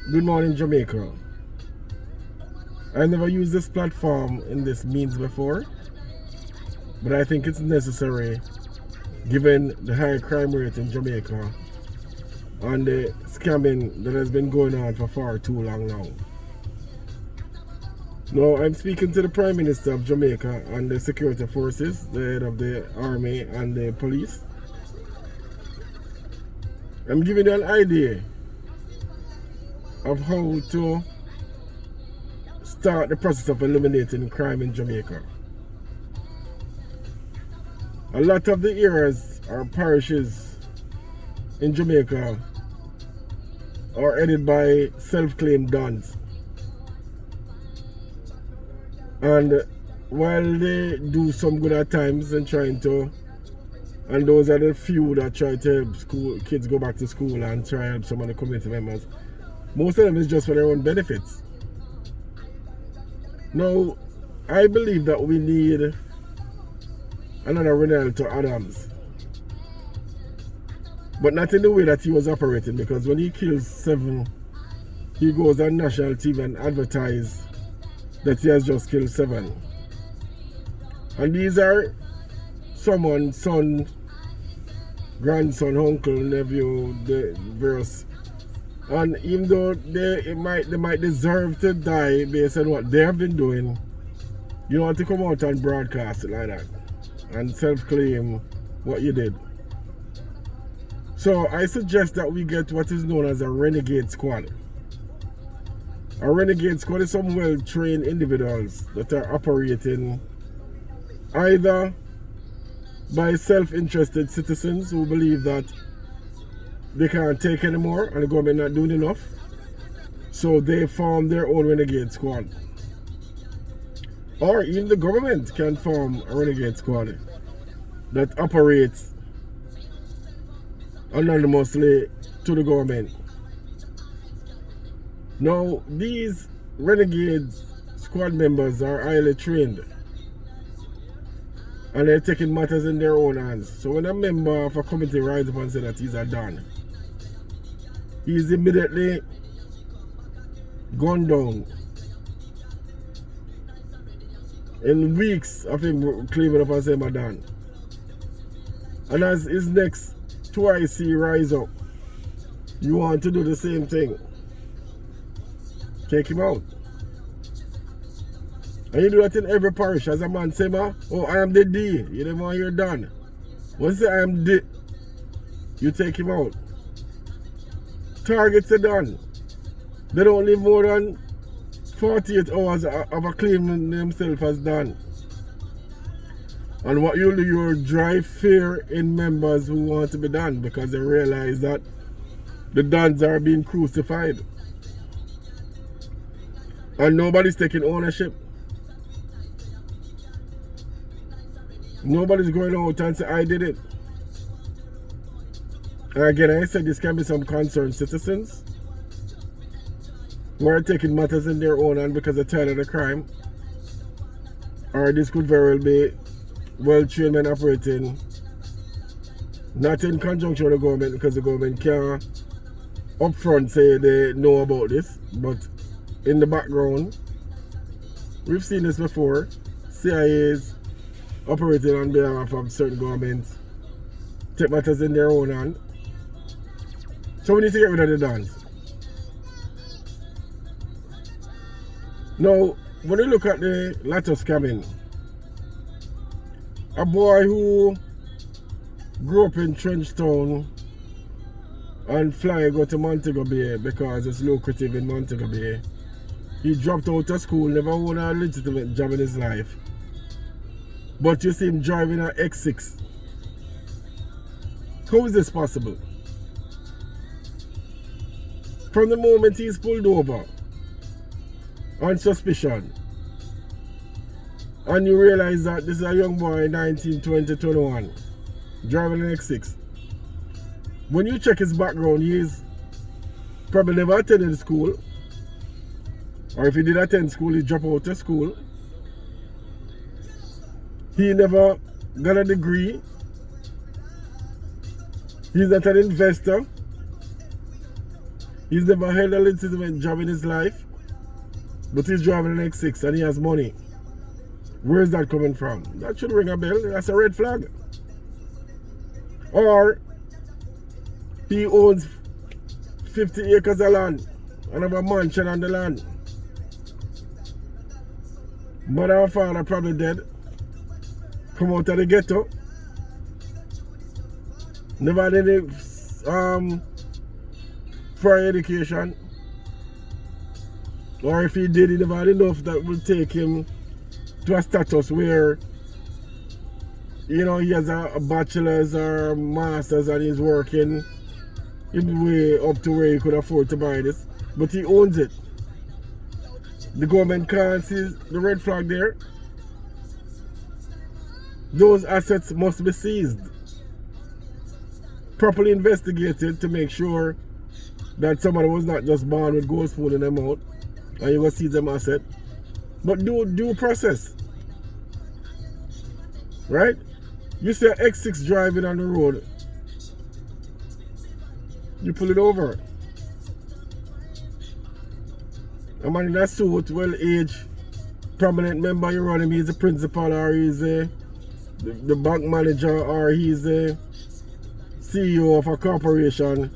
Good morning, Jamaica. I never used this platform in this means before, but I think it's necessary given the high crime rate in Jamaica and the scamming that has been going on for far too long now. Now, I'm speaking to the Prime Minister of Jamaica and the security forces, the head of the army and the police. I'm giving you an idea of how to start the process of eliminating crime in Jamaica. A lot of the areas or parishes in Jamaica are headed by self-claimed dons. And while they do some good at times and those are the few that try to help kids go back to school and try to help some of the community members, most of them is just for their own benefits. Now, I believe that we need another Ronaldo Adams, but not in the way that he was operating, because when he kills 7, he goes on national TV and advertise that he has just killed 7. And these are someone's son, grandson, uncle, nephew, the various. And even though they might deserve to die based on what they have been doing, you don't want to come out and broadcast it like that and self-claim what you did. So I suggest that we get what is known as a renegade squad. A renegade squad is some well-trained individuals that are operating either by self-interested citizens who believe that they can't take anymore and the government not doing enough, so they form their own renegade squad. Or even the government can form a renegade squad that operates anonymously to the government. Now, these renegade squad members are highly trained and they're taking matters in their own hands. So when a member of a committee rises up and says that he's a don, he's immediately gunned down. In weeks of him claiming up and saying a don. And as his next twice he rise up, you want to do the same thing. Take him out. And you do that in every parish. As a man say, oh, I am the D. You don't want your done. Once you say I am the, you take him out. Targets are done. They don't live more than 48 hours of a claim themselves as done. And what you do, you drive fear in members who want to be done, because they realize that the dons are being crucified. And nobody's taking ownership. Nobody's going out and say, I did it. And again, I said this can be some concerned citizens who are taking matters in their own hand because they're tired of the crime. Or this could very well be well-trained men operating not in conjunction with the government, because the government can't upfront say they know about this, but in the background, we've seen this before. CIAs operating on behalf of certain governments take matters in their own hand. So we need to get rid of the dons. Now, when you look at the latter scamming, a boy who grew up in Trenchtown and go to Montego Bay because it's lucrative in Montego Bay, he dropped out of school, never won a legitimate job in his life. But you see him driving an X6. How is this possible? From the moment he's pulled over on suspicion, and you realize that this is a young boy, 19, 20, 21, driving an X6. When you check his background, he's probably never attended school, or if he did attend school, he dropped out of school. He never got a degree. He's not an investor. He's never held a legitimate job in his life, but he's driving an X6 and he has money. Where is that coming from? That should ring a bell. That's a red flag. Or he owns 50 acres of land and have a mansion on the land. Mother and father probably dead. Come out of the ghetto. Never had any prior education. Or if he did, he never had enough that will take him to a status where, you know, he has a bachelor's or a master's and he's working in way up to where he could afford to buy this. But he owns it. The government can't see the red flag there. Those assets must be seized. Properly investigated to make sure that somebody was not just born with gold spoon in their mouth and you will seize them asset. But due process. Right? You see an X6 driving on the road. You pull it over. A man in a suit, well-aged, prominent member, you run him, he's the principal or he's the bank manager or he's the CEO of a corporation.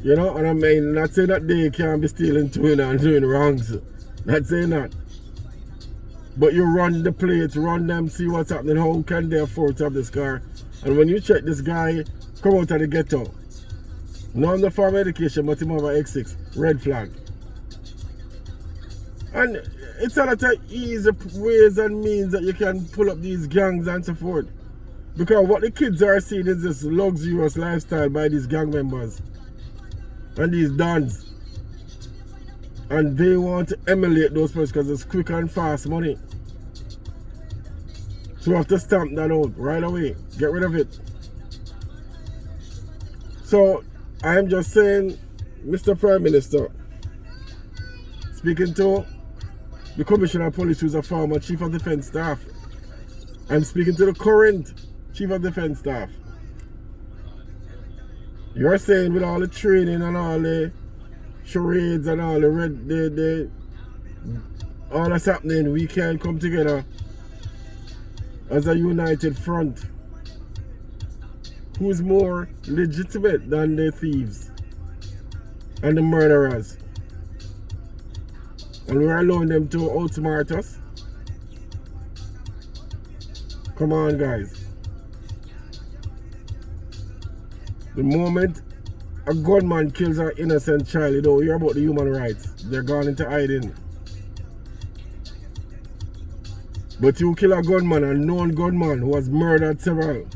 You know, and I mean, not saying that they can't be stealing too and doing wrongs. Not saying that. But you run the plates, run them, see what's happening, how can they afford to have this car? And when you check this guy come out of the ghetto, not on the farm education, but him have an X6, red flag. And it's a lot of easy ways and means that you can pull up these gangs and so forth. Because what the kids are seeing is this luxurious lifestyle by these gang members and these dons. And they want to emulate those persons because it's quick and fast money. So we have to stamp that out right away. Get rid of it. So I'm just saying, Mr. Prime Minister, speaking to the Commissioner of Police, who's a former Chief of Defence Staff. I'm speaking to the current Chief of Defence Staff. You're saying with all the training and all the charades and all all that's happening, we can come together as a united front. Who's more legitimate than the thieves and the murderers? And we're allowing them to outsmart us? Come on, guys. The moment a gunman kills an innocent child, you don't hear about the human rights. They're gone into hiding. But you kill a gunman, a known gunman who has murdered several,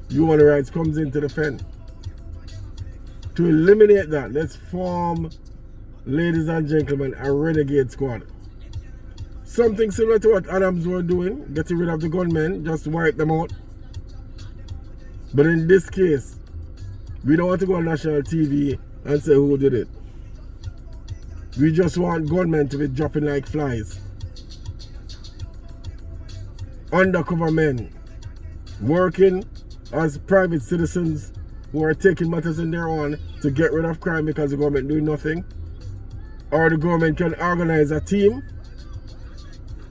human rights comes into the fen. To eliminate that, let's form, ladies and gentlemen, a renegade squad. Something similar to what Adams were doing, getting rid of the gunmen, just wipe them out. But in this case, we don't want to go on national TV and say who did it. We just want gunmen to be dropping like flies. Undercover men working as private citizens who are taking matters in their own to get rid of crime because the government doing nothing. Or the government can organize a team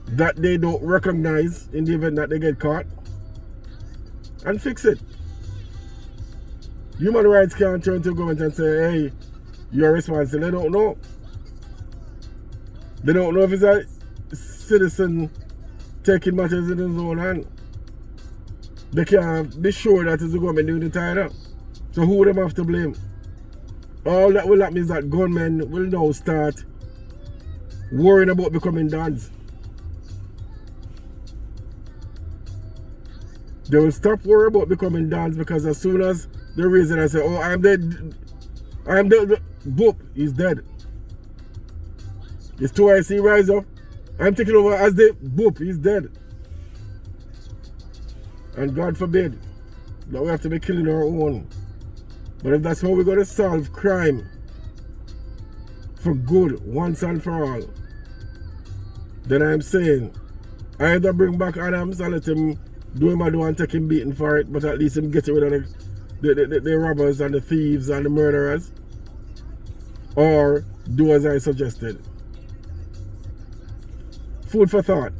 that they don't recognize in the event that they get caught and fix it. Human rights can't turn to the government and say, hey, you're responsible. They don't know. They don't know if it's a citizen taking matters in his own hand. They can't be sure that it's the government doing it either. So who would them have to blame? All that will happen is that gunmen will now start worrying about becoming dons. They will stop worrying about becoming dons because as soon as they raise it and say, oh, I'm dead, boop, he's dead. It's twice he rise up. I'm taking over as the boop, he's dead. And God forbid that we have to be killing our own. But if that's how we're going to solve crime for good, once and for all, then I'm saying either bring back Adams and let him do him a do and take him beating for it, but at least him get rid of the robbers and the thieves and the murderers. or do as I suggested. Food for thought.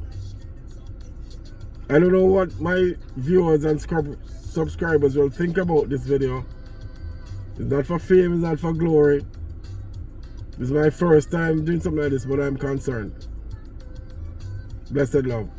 I don't know what my viewers and subscribers will think about this video. It's not for fame, it's not for glory. This is my first time doing something like this, but I'm concerned. Blessed love.